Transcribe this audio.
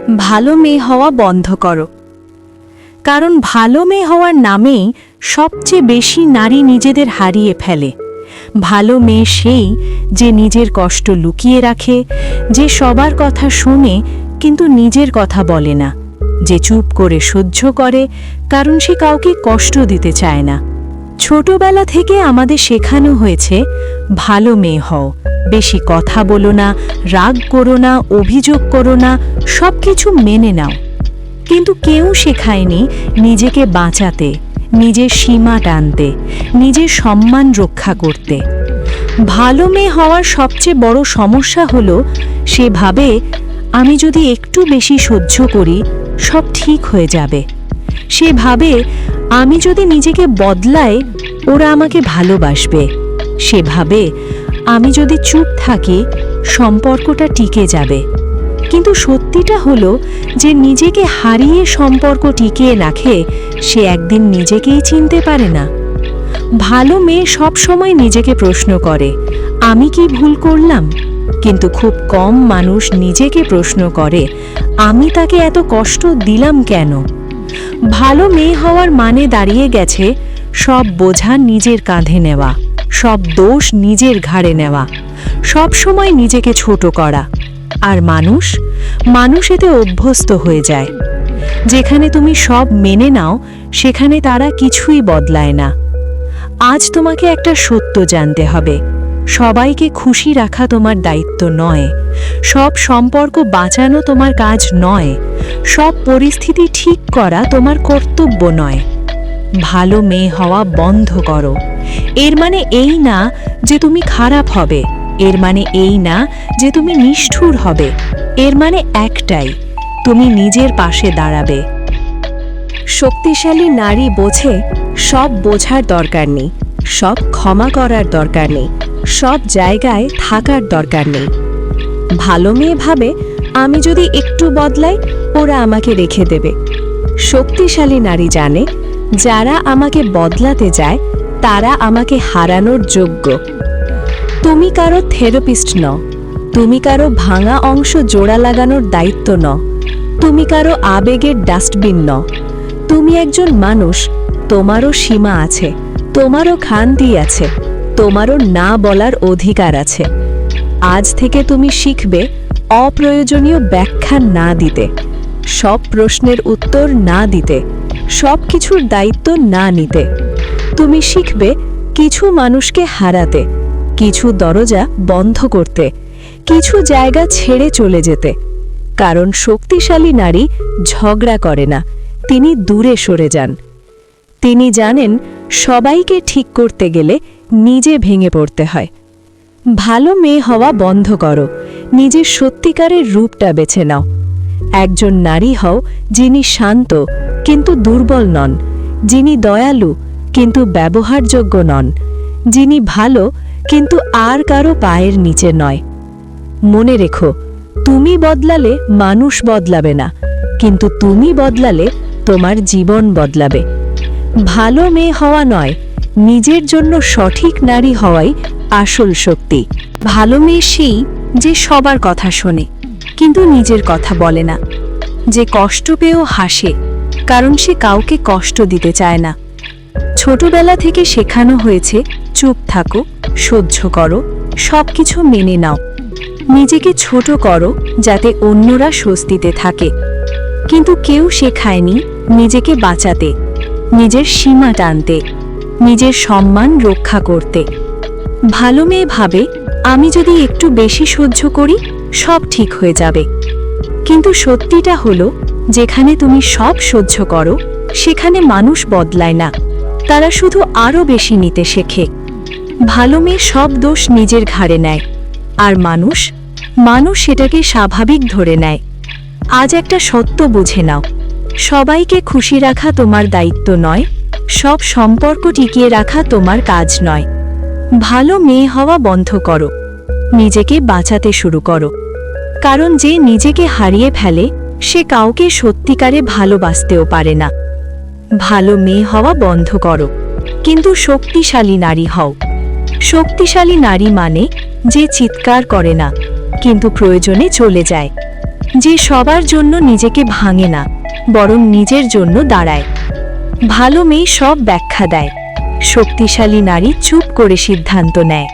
ভালো মেয়ে হওয়া বন্ধ করো। কারণ ভালো মেয়ে হওয়ার নামেই সবচেয়ে বেশি নারী নিজেদের হারিয়ে ফেলে। ভালো মেয়ে সেই যে নিজের কষ্ট লুকিয়ে রাখে, যে সবার কথা শুনে কিন্তু নিজের কথা বলে না, যে চুপ করে সহ্য করে কারণ সে কাউকে কষ্ট দিতে চায় না। ছোটবেলা থেকে আমাদের শেখানো হয়েছে ভালো মেয়ে হও, বেশি কথা বলো না, রাগ করো না, অভিযোগ করো না, সব কিছু মেনে নাও। কিন্তু কেউ শেখায়নি নিজেকে বাঁচাতে, নিজের সীমা টানতে, নিজের সম্মান রক্ষা করতে। ভালো মেয়ে হওয়ার সবচেয়ে বড় সমস্যা হলো সে ভাবে আমি যদি একটু বেশি সহ্য করি সব ঠিক হয়ে যাবে। সে ভাবে আমি যদি নিজেকে বদলাই ওরা আমাকে ভালোবাসবে। সে ভাবে আমি যদি চুপ থাকি সম্পর্কটা টিকে যাবে। কিন্তু সত্যিটা হলো যে নিজেকে হারিয়ে সম্পর্ক টিকিয়ে রাখে সে একদিন নিজেকেই চিনতে পারে না। ভালো মেয়ে সব সময় নিজেকে প্রশ্ন করে আমি কি ভুল করলাম, কিন্তু খুব কম মানুষ নিজেকে প্রশ্ন করে আমি তাকে এত কষ্ট দিলাম কেন। ভালো মেয়ে হওয়ার মানে দাঁড়িয়ে গেছে সব বোঝা নিজের কাঁধে নেওয়া, সব দোষ নিজের ঘাড়ে নেওয়া, সব সময় নিজেকে ছোট করা। আর মানুষ এতে অভ্যস্ত হয়ে যায়। যেখানে তুমি সব মেনে নাও সেখানে তারা কিছুই বদলায় না। আজ তোমাকে একটা সত্য জানতে হবে, সবাইকে খুশি রাখা তোমার দায়িত্ব নয়, সব সম্পর্ক বাঁচানো তোমার কাজ নয়, সব পরিস্থিতি ঠিক করা তোমার কর্তব্য নয়। ভালো মেয়ে হওয়া বন্ধ করো। এর মানে এই না যে তুমি খারাপ হবে, এর মানে এই না যে তুমি নিষ্ঠুর হবে, এর মানে একটাই, তুমি নিজের পাশে দাঁড়াবে। শক্তিশালী নারী বোঝে সব বোঝার দরকার নেই, সব ক্ষমা করার দরকার নেই, সব জায়গায় থাকার দরকার নেই। ভালো মেয়ে ভাবে আমি যদি একটু বদলাই ওরা আমাকে রেখে দেবে। শক্তিশালী নারী জানে যারা আমাকে বদলাতে যায় তারা আমাকে হারানোর যোগ্য। তুমি কারো থেরাপিস্ট নও, তুমি কারো ভাঙা অংশ জোড়া লাগানোর দায়িত্ব নও, তুমি কারো আবেগের ডাস্টবিন নও। তুমি একজন মানুষ, তোমারও সীমা আছে, তোমারও খান্তি আছে, তোমারও না বলার অধিকার আছে। আজ থেকে তুমি শিখবে অপ্রয়োজনীয় ব্যাখ্যা না দিতে, সব প্রশ্নের উত্তর না দিতে, সব কিছুর দায়িত্ব না নিতে। তুমি শিখবে কিছু মানুষকে হারাতে, কিছু দরজা বন্ধ করতে, কিছু জায়গা ছেড়ে চলে যেতে। কারণ শক্তিশালী নারী ঝগড়া করে না, তিনি দূরে সরে যান। তিনি জানেন সবাইকে ঠিক করতে গেলে নিজে ভেঙে পড়তে হয়। ভালো মেয়ে হওয়া বন্ধ করো, নিজের সত্যিকারের রূপটা বেছে নাও। একজন নারী হও যিনি শান্ত কিন্তু দুর্বল নন, যিনি দয়ালু কিন্তু ব্যবহারযোগ্য নন, যিনি ভালো কিন্তু আর কারো পায়ের নিচে নয়। মনে রেখো, তুমি বদলালে মানুষ বদলাবে না, কিন্তু তুমি বদলালে তোমার জীবন বদলাবে। ভালো মেয়ে হওয়া নয়, নিজের জন্য সঠিক নারী হওয়াই আসল শক্তি। ভালো মেয়ে সেই যে সবার কথা শোনে কিন্তু নিজের কথা বলে না, যে কষ্ট পেয়েও হাসে কারণ সে কাউকে কষ্ট দিতে চায় না। ছোটবেলা থেকে শেখানো হয়েছে চুপ থাকো, সহ্য করো, সব কিছু মেনে নাও, নিজেকে ছোট করো যাতে অন্যরা স্বস্তিতে থাকে। কিন্তু কেউ শেখায়নি নিজেকে বাঁচাতে, নিজের সীমা টানতে, নিজের সম্মান রক্ষা করতে। ভালো মেয়ে ভাবে আমি যদি একটু বেশি সহ্য করি সব ঠিক হয়ে যাবে। কিন্তু সত্যিটা হলো যেখানে তুমি সব সহ্য করো সেখানে মানুষ বদলায় না, তারা শুধু আরও বেশি নিতে শেখে। ভালো মেয়ে সব দোষ নিজের ঘাড়ে নেয়, আর মানুষ সেটাকে স্বাভাবিক ধরে নেয়। আজ একটা সত্য বুঝে নাও, সবাইকে খুশি রাখা তোমার দায়িত্ব নয়, সব সম্পর্ক টিকিয়ে রাখা তোমার কাজ নয়। ভালো মেয়ে হওয়া বন্ধ করো, নিজেকে বাঁচাতে শুরু করো। কারণ যে নিজেকে হারিয়ে ফেলে সে কাউকে সত্যিকারে ভালোবাসতেও পারে না। ভালো মেয়ে হওয়া বন্ধ করো, কিন্তু শক্তিশালী নারী হও। শক্তিশালী নারী মানে যে চিৎকার করে না কিন্তু প্রয়োজনে চলে যায়, যে সবার জন্য নিজেকে ভাঙে না, বরং নিজের জন্য দাঁড়ায়। ভালো মেয়ে সব ব্যাখ্যা দেয়, শক্তিশালী নারী চুপ করে সিদ্ধান্ত নেয়।